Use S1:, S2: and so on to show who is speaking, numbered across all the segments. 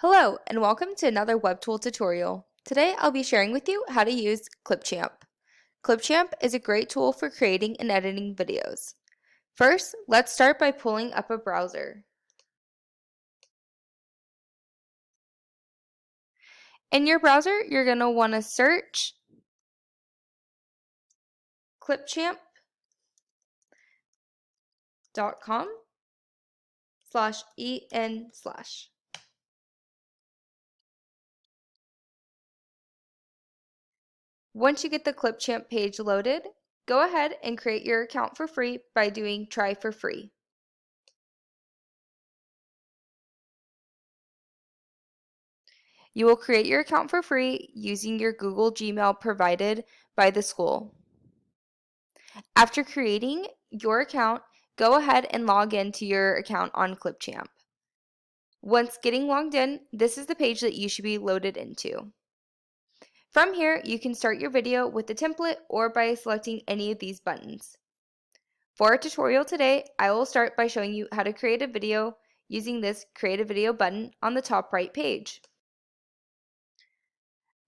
S1: Hello, and welcome to another web tool tutorial. Today I'll be sharing with you how to use Clipchamp. Clipchamp is a great tool for creating and editing videos. First, let's start by pulling up a browser. In your browser, you're going to want to search clipchamp.com/en/. Once you get the Clipchamp page loaded, go ahead and create your account for free by doing try for free. You will create your account for free using your Google Gmail provided by the school. After creating your account, go ahead and log into your account on Clipchamp. Once getting logged in, this is the page that you should be loaded into. From here, you can start your video with the template or by selecting any of these buttons. For our tutorial today, I will start by showing you how to create a video using this Create a Video button on the top right page.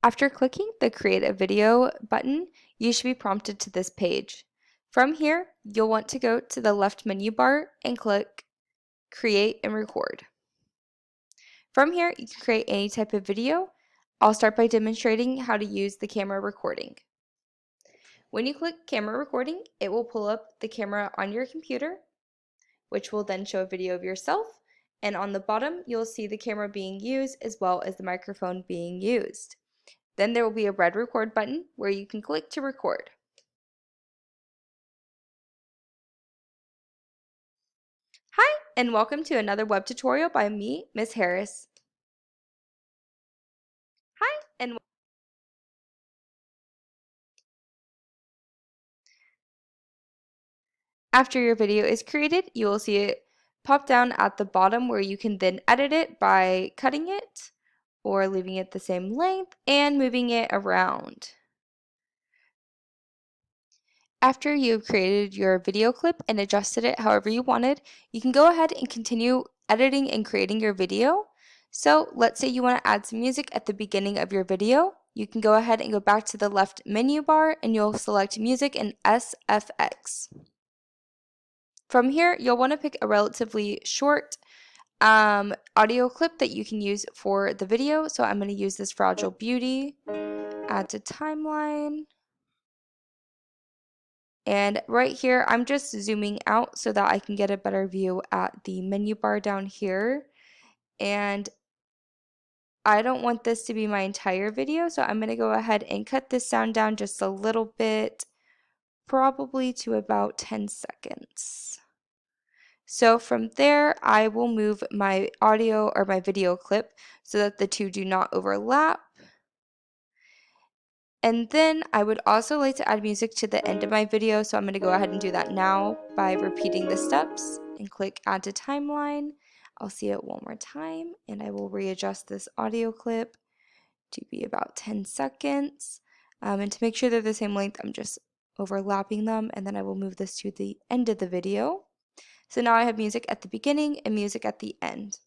S1: After clicking the Create a Video button, you should be prompted to this page. From here, you'll want to go to the left menu bar and click Create and Record. From here, you can create any type of video. I'll start by demonstrating how to use the camera recording. When you click camera recording, it will pull up the camera on your computer, which will then show a video of yourself, and on the bottom, you'll see the camera being used as well as the microphone being used. Then there will be a red record button where you can click to record. Hi, and welcome to another web tutorial by me, Ms. Harris. Hi, and after your video is created, you will see it pop down at the bottom where you can then edit it by cutting it or leaving it the same length and moving it around. After you've created your video clip and adjusted it however you wanted, you can go ahead and continue editing and creating your video. So let's say you want to add some music at the beginning of your video. You can go ahead and go back to the left menu bar and you'll select Music in SFX. From here, you'll want to pick a relatively short audio clip that you can use for the video. So I'm going to use this Fragile Beauty, add to timeline. And right here, I'm just zooming out so that I can get a better view at the menu bar down here. And I don't want this to be my entire video, so I'm going to go ahead and cut this sound down just a little bit, probably to about 10 seconds. So from there, I will move my audio or my video clip so that the two do not overlap. And then I would also like to add music to the end of my video, so I'm going to go ahead and do that now by repeating the steps and click Add to Timeline. I'll see it one more time, and I will readjust this audio clip to be about 10 seconds. And to make sure they're the same length, I'm just overlapping them, and then I will move this to the end of the video. So now I have music at the beginning and music at the end.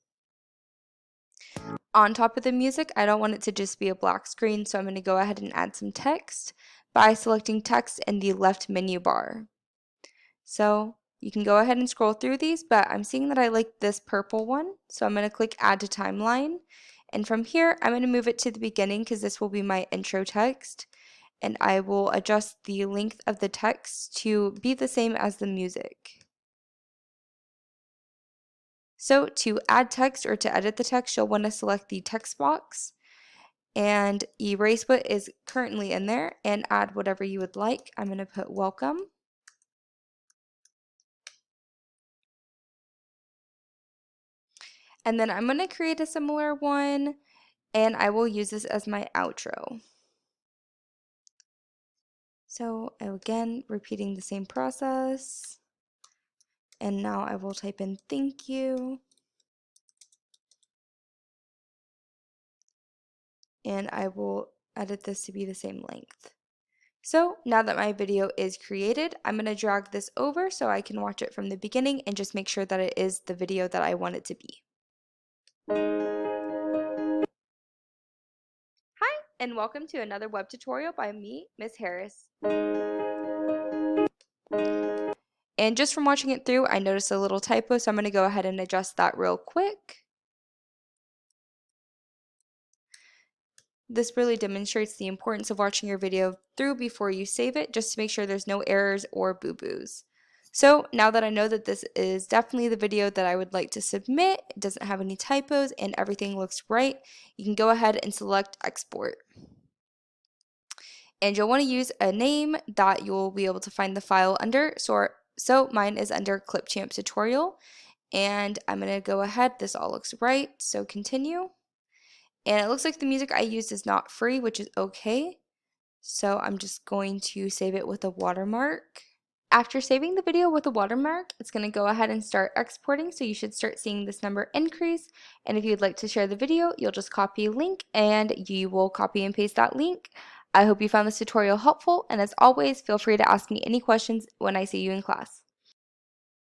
S1: On top of the music, I don't want it to just be a black screen, so I'm going to go ahead and add some text by selecting text in the left menu bar. So you can go ahead and scroll through these, but I'm seeing that I like this purple one, so I'm going to click Add to Timeline. And from here, I'm going to move it to the beginning because this will be my intro text. And I will adjust the length of the text to be the same as the music. So to add text or to edit the text, you'll want to select the text box and erase what is currently in there and add whatever you would like. I'm going to put welcome. And then I'm going to create a similar one and I will use this as my outro. So again, repeating the same process. And now I will type in thank you. And I will edit this to be the same length. So now that my video is created, I'm going to drag this over so I can watch it from the beginning and just make sure that it is the video that I want it to be. and welcome to another web tutorial by me, Miss Harris. And just from watching it through, I noticed a little typo, so I'm going to go ahead and adjust that real quick. This really demonstrates the importance of watching your video through before you save it, just to make sure there's no errors or boo-boos. So now that I know that this is definitely the video that I would like to submit, it doesn't have any typos and everything looks right, you can go ahead and select export. And you'll want to use a name that you'll be able to find the file under. So mine is under Clipchamp tutorial. And I'm going to go ahead. This all looks right. So continue. And it looks like the music I used is not free, which is okay. So I'm just going to save it with a watermark. After saving the video with a watermark, it's going to go ahead and start exporting, so you should start seeing this number increase. And if you'd like to share the video, you'll just copy a link and you will copy and paste that link. I hope you found this tutorial helpful, and as always, feel free to ask me any questions when I see you in class.